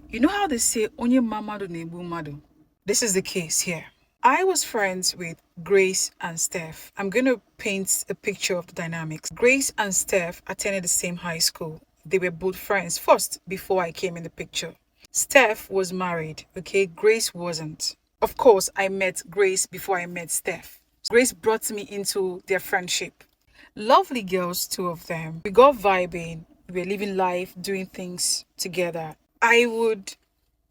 You know how they say, Onye mama do nebu madu? This is the case here. I was friends with Grace and Steph. I'm going to paint a picture of the dynamics. Grace and Steph attended the same high school. They were both friends first before I came in the picture. Steph was married, okay? Grace wasn't. Of course, I met Grace before I met Steph. Grace brought me into their friendship. Lovely girls, two of them. We got vibing. We were living life, doing things together. I would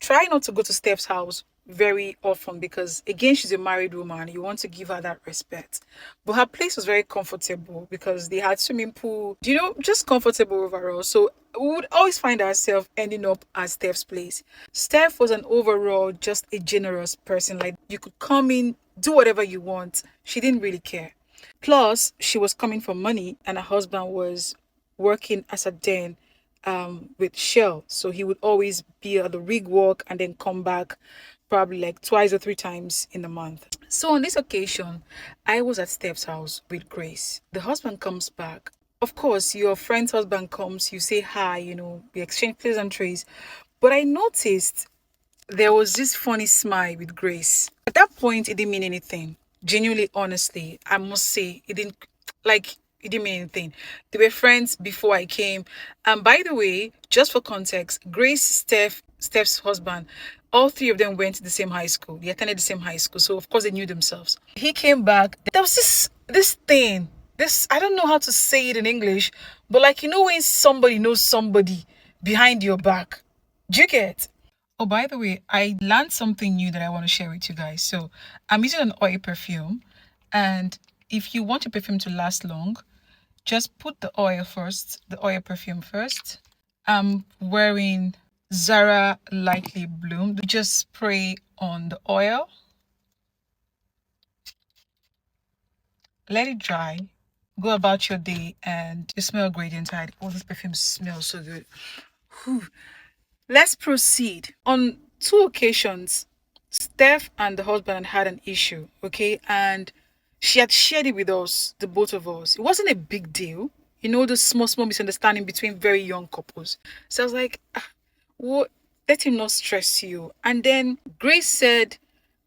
try not to go to Steph's house very often because, again, she's a married woman. You want to give her that respect. But her place was very comfortable because they had swimming pool, just comfortable overall. So we would always find ourselves ending up at Steph's place. Steph was an overall just a generous person. Like, you could come in, do whatever you want. She didn't really care. Plus, she was coming for money and her husband was working as a den with Shell. So he would always be at the rig work and then come back probably like twice or three times in a month. So on this occasion, I was at Steph's house with Grace. The husband comes back. Of course, your friend's husband comes, you say hi, we exchange pleasantries. But I noticed there was this funny smile with Grace. At that point, it didn't mean anything. Genuinely, honestly, I must say, it didn't mean anything. They were friends before I came. And by the way, just for context, Grace, Steph's husband, all three of them went to the same high school. They attended the same high school. So of course they knew themselves. He came back. There was this thing. This, I don't know how to say it in English, but like, when somebody knows somebody behind your back. Do you get? Oh, by the way, I learned something new that I want to share with you guys. So I'm using an oil perfume. And if you want your perfume to last long, just put the oil perfume first. I'm wearing Zara Lightly Bloomed. Just spray on the oil. Let it dry. Go about your day and you smell great inside. Oh, this perfume smells so good. Whew. Let's proceed. On two occasions, Steph and the husband had an issue, okay? And she had shared it with us, the both of us. It wasn't a big deal. The small misunderstanding between very young couples. So I was like, what? Let him not stress you. And then Grace said,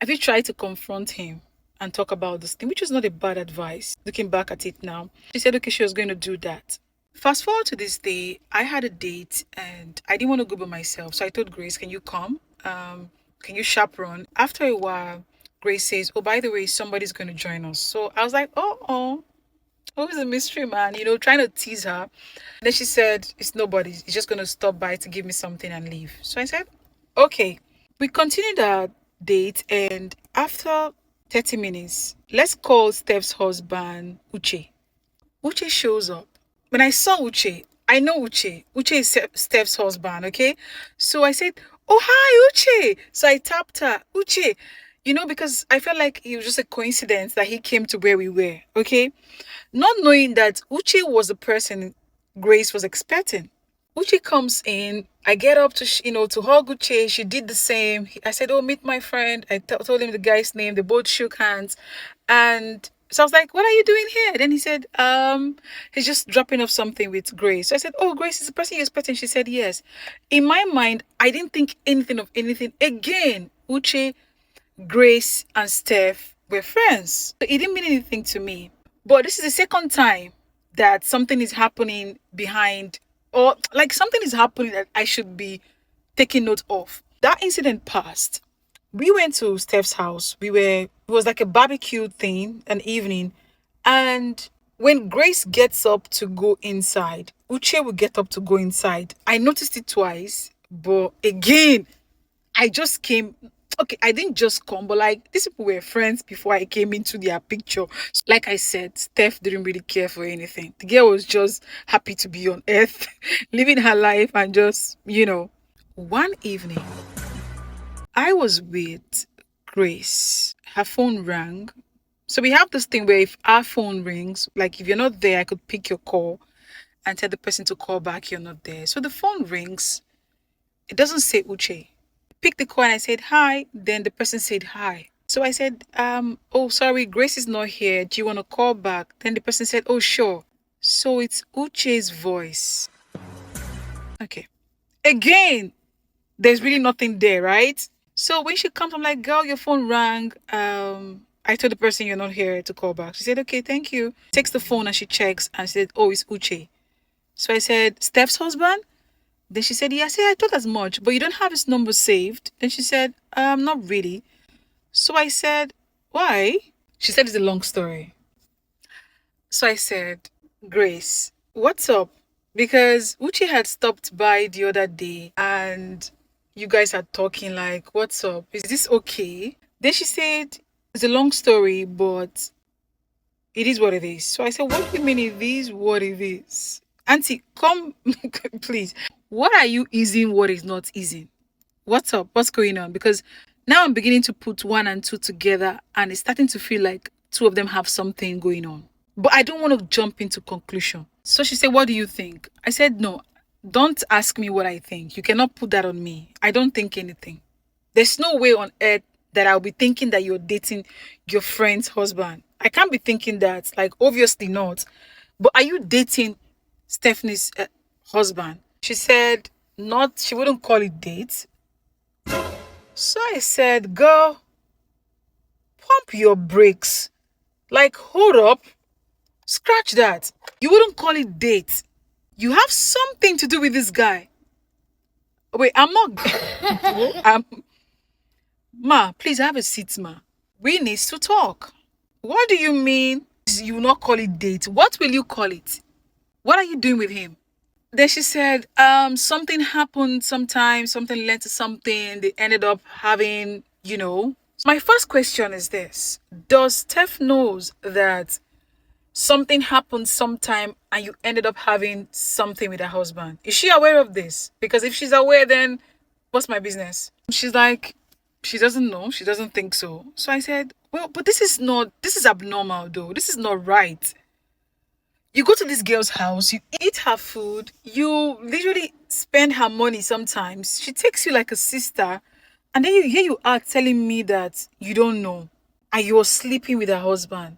have you tried to confront him and talk about this thing? Which was not a bad advice, looking back at it now. She said, okay, she was going to do that. Fast forward to this day, I had a date and I didn't want to go by myself. So I told Grace, can you come? Can you chaperone? After a while, Grace says, oh, by the way, somebody's going to join us. So I was like, oh, who's the mystery man? Trying to tease her. And then she said, it's nobody. He's just going to stop by to give me something and leave. So I said, okay. We continued our date and after 30 minutes, let's call Steph's husband Uche. Uche shows up. When I saw Uche, I know Uche. Uche is Steph's husband, okay? So I said, oh, hi, Uche. So I tapped her, Uche, because I felt like it was just a coincidence that he came to where we were, okay? Not knowing that Uche was the person Grace was expecting. Uche comes in. I get up to, to hug Uche. She did the same. I said, oh, meet my friend. I told him the guy's name. They both shook hands. And so I was like, what are you doing here? Then he said, he's just dropping off something with Grace. So I said, oh, Grace is the person you're expecting. She said, yes. In my mind, I didn't think anything of anything. Again, Uche, Grace, and Steph were friends. So it didn't mean anything to me. But this is the second time that something is happening behind, or like something is happening that I should be taking note of. That incident passed. We went to Steph's house. It was like a barbecue thing, an evening. And when Grace gets up to go inside, Uche will get up to go inside. I noticed it twice, but again, I just came. Okay, I didn't just come, but like these people were friends before I came into their picture. So, like I said, Steph didn't really care for anything. The girl was just happy to be on earth, living her life and just, One evening, I was with Grace. Her phone rang. So we have this thing where if our phone rings, like if you're not there, I could pick your call and tell the person to call back, you're not there. So the phone rings. It doesn't say Uche. Picked the call and I said hi. Then the person said hi. So I said, oh, sorry, Grace is not here. Do you want to call back? Then the person said, oh, sure. So it's Uche's voice. Okay. Again, there's really nothing there, right? So when she comes, I'm like, girl, your phone rang. I told the person you're not here to call back. She said, okay, thank you. Takes the phone and she checks and said, oh, it's Uche. So I said, Steph's husband? Then she said, yeah. I said, I thought as much, but you don't have his number saved. Then she said, not really. So I said, why? She said it's a long story. So I said, Grace, what's up? Because Uche had stopped by the other day and you guys are talking like, what's up? Is this okay? Then she said, it's a long story, but it is what it is. So I said, what do you mean it is what it is? Auntie, come, please. What are you easing? What is not easing? What's up? What's going on? Because now I'm beginning to put one and two together and it's starting to feel like two of them have something going on. But I don't want to jump into conclusion. So she said, what do you think? I said, no, don't ask me what I think. You cannot put that on me. I don't think anything. There's no way on earth that I'll be thinking that you're dating your friend's husband. I can't be thinking that. Like, obviously not. But are you dating Stephanie's husband? She said, not, she wouldn't call it date. So I said, girl, pump your brakes. Like, hold up. Scratch that. You wouldn't call it date. You have something to do with this guy. Wait, I'm not. Ma, please have a seat, ma. We need to talk. What do you mean you will not call it date? What will you call it? What are you doing with him? Then she said, something happened sometime, something led to something. They ended up having, you know. My first question is this. Does Steph knows that something happened sometime and you ended up having something with her husband? Is she aware of this? Because if she's aware, then what's my business? She's like, she doesn't know. She doesn't think so. So I said, well, but this is abnormal though. This is not right. You go to this girl's house, you eat her food, you literally spend her money sometimes. She takes you like a sister. And then here you are telling me that you don't know. And you're sleeping with her husband.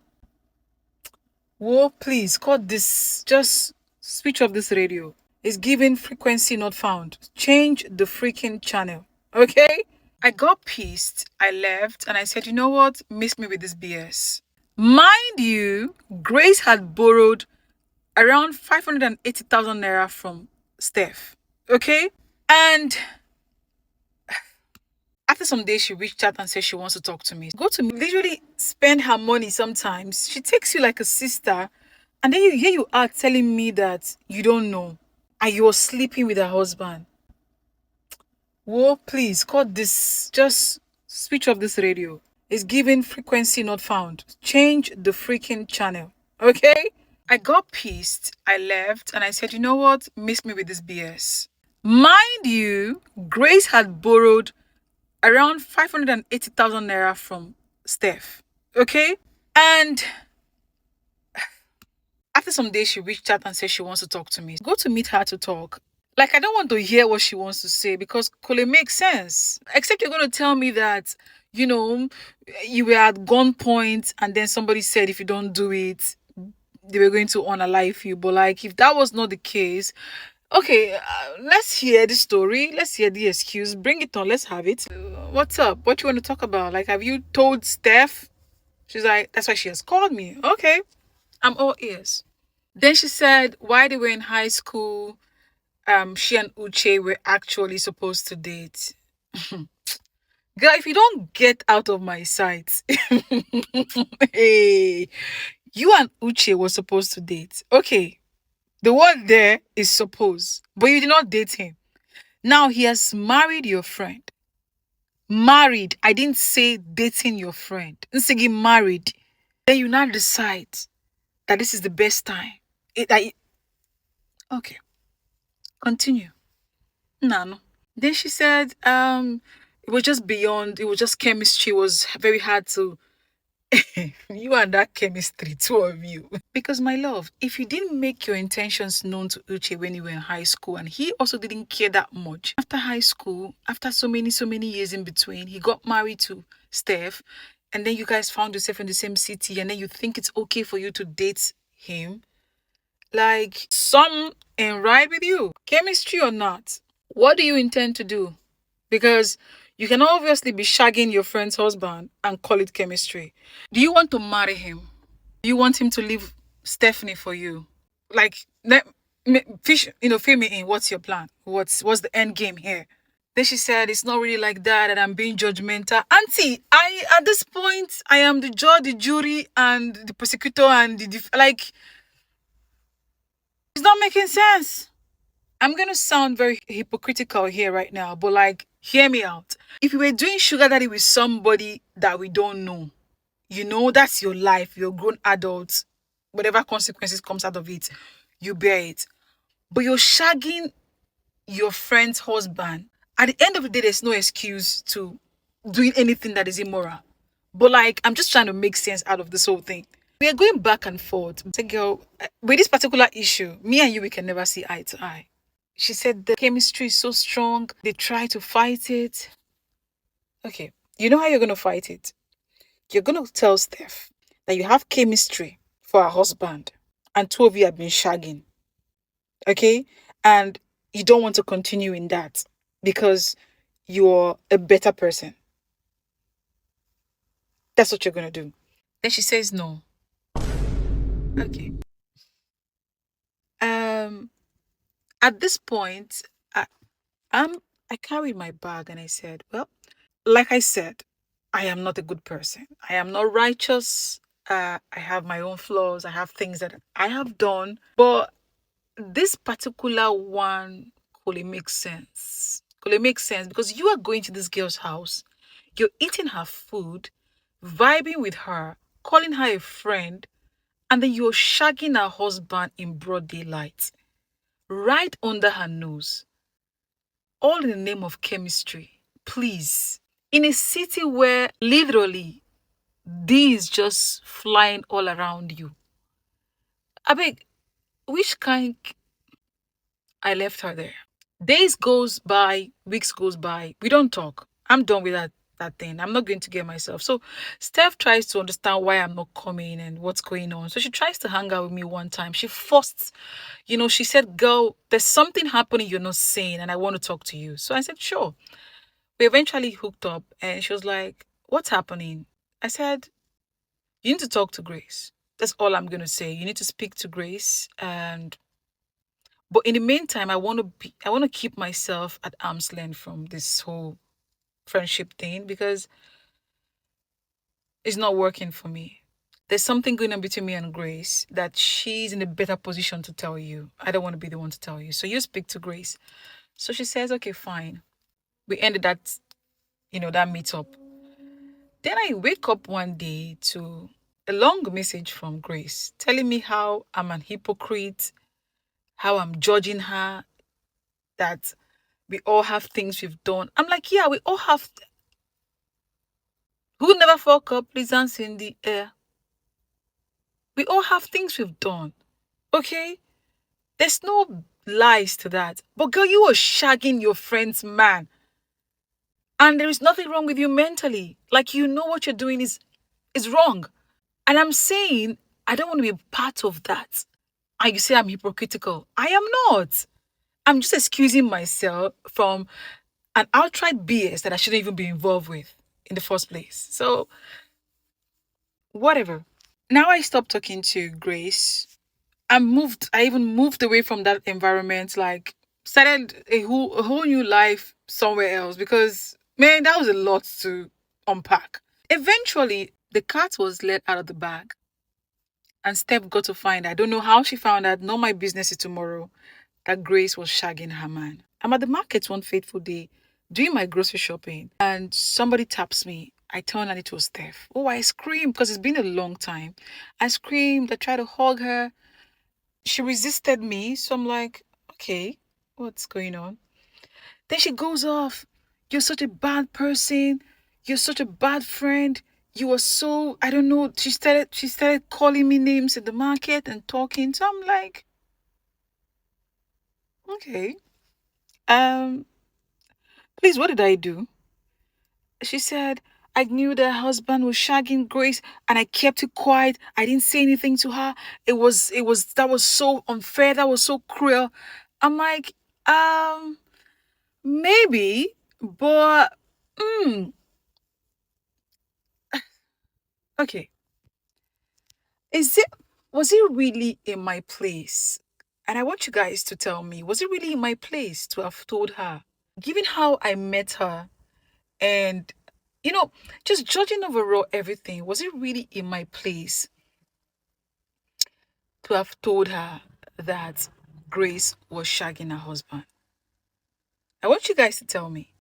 Whoa, please, cut this. Just switch off this radio. It's giving frequency not found. Change the freaking channel. Okay? I got pissed. I left and I said, you know what? Miss me with this BS. Mind you, Grace had borrowed around 580,000 naira from Steph. Okay? And after some days, she reached out and said she wants to talk to me. Go to me, literally spend her money sometimes. She takes you like a sister. And then here you are telling me that you don't know. And you're sleeping with her husband. Whoa, please, cut this. Just switch off this radio. It's giving frequency not found. Change the freaking channel. Okay? I got pissed. I left and I said, you know what? Miss me with this BS. Mind you, Grace had borrowed around 580,000 naira from Steph. Okay? And after some days, she reached out and said she wants to talk to me. Go to meet her to talk. Like, I don't want to hear what she wants to say because could it make sense? Except you're going to tell me that, you know, you were at gunpoint and then somebody said if you don't do it, they were going to unalive you. But like, if that was not the case, okay, let's hear the story. Let's hear the excuse. Bring it on. Let's have it. What's up? What do you want to talk about? Like, have you told Steph? She's like, that's why she has called me. Okay, I'm all ears. Then she said, while they were in high school, she and Uche were actually supposed to date. Girl, if you don't get out of my sight, hey, you and Uche were supposed to date. Okay, the word there is suppose, but you did not date him. Now he has married your friend. Married. I didn't say dating your friend. Nsigi married. Then you now decide that this is the best time. Okay. Continue. No. Then she said, it was just beyond, it was just chemistry, it was very hard to you and that chemistry, two of you. Because my love, if you didn't make your intentions known to Uche when you were in high school and he also didn't care that much, after high school, after so many years in between, he got married to Steph and then you guys found yourself in the same city and then you think it's okay for you to date him. Like, some ain't right with you. Chemistry or not, what do you intend to do? Because you can obviously be shagging your friend's husband and call it chemistry. Do you want to marry him? Do you want him to leave Stephanie for you? Like, fish, fill me in. What's your plan? What's the end game here? Then she said, it's not really like that, and I'm being judgmental. Auntie, at this point, I am the judge, the jury, and the prosecutor, and like, it's not making sense. I'm going to sound very hypocritical here right now, but like, hear me out. If you were doing sugar daddy with somebody that we don't know, that's your life, you're grown adults, whatever consequences comes out of it, you bear it. But you're shagging your friend's husband. At the end of the day, there's no excuse to doing anything that is immoral. But like, I'm just trying to make sense out of this whole thing. We are going back and forth. Say, girl, with this particular issue, me and you, we can never see eye to eye. She said the chemistry is so strong. They try to fight it. Okay, you know how you're going to fight it? You're going to tell Steph that you have chemistry for her husband and two of you have been shagging. Okay? And you don't want to continue in that because you're a better person. That's what you're going to do. Then she says no. Okay. Um, at this point, um, I carried my bag and I said, well, like I said, I am not a good person. I am not righteous. I have my own flaws. I have things that I have done. But this particular one could it make sense? Could it make sense? Because you are going to this girl's house, you're eating her food, vibing with her, calling her a friend, and then you're shagging her husband in broad daylight, right under her nose, all in the name of chemistry. Please. In a city where literally D is just flying all around you. I beg, which kind I left her there. Days goes by, weeks goes by. We don't talk. I'm done with that thing. I'm not going to get myself. So Steph tries to understand why I'm not coming and what's going on. So she tries to hang out with me one time. She forced, she said, girl, there's something happening you're not saying and I want to talk to you. So I said, sure. We eventually hooked up and she was like, what's happening? I said, you need to talk to Grace. That's all I'm going to say. You need to speak to Grace. But in the meantime, I want to keep myself at arm's length from this whole friendship thing because it's not working for me. There's something going on between me and Grace that she's in a better position to tell you. I don't want to be the one to tell you. So you speak to Grace. So she says, okay, fine. We ended that meetup. Then I wake up one day to a long message from Grace telling me how I'm an hypocrite, how I'm judging her, that we all have things we've done. I'm like, yeah, we all have. Who never fuck up? Please hands in the air. We all have things we've done. Okay? There's no lies to that. But girl, you were shagging your friend's man. And there is nothing wrong with you mentally. Like you know what you're doing is wrong. And I'm saying I don't want to be part of that. And you say I'm hypocritical. I am not. I'm just excusing myself from an outright BS that I shouldn't even be involved with in the first place. So, whatever. Now I stopped talking to Grace. I even moved away from that environment, like started a whole new life somewhere else because man, that was a lot to unpack. Eventually, the cat was let out of the bag and Steph got to find, I don't know how she found out, not my business is tomorrow, that Grace was shagging her man. I'm at the market one fateful day doing my grocery shopping and somebody taps me. I turn and it was Steph. Oh, I screamed because it's been a long time. I screamed, I tried to hug her. She resisted me. So I'm like, okay, what's going on? Then she goes off. You're such a bad person. You're such a bad friend. You were so, I don't know. She started calling me names in the market and talking. So I'm like, okay. Um, please, what did I do? She said, I knew that her husband was shagging Grace and I kept it quiet. I didn't say anything to her. That was so unfair. That was so cruel. I'm like, maybe, But mm, okay. Is it was it really in my place? And I want you guys to tell me, was it really in my place to have told her? Given how I met her and you know, just judging overall everything, was it really in my place to have told her that Grace was shagging her husband? I want you guys to tell me.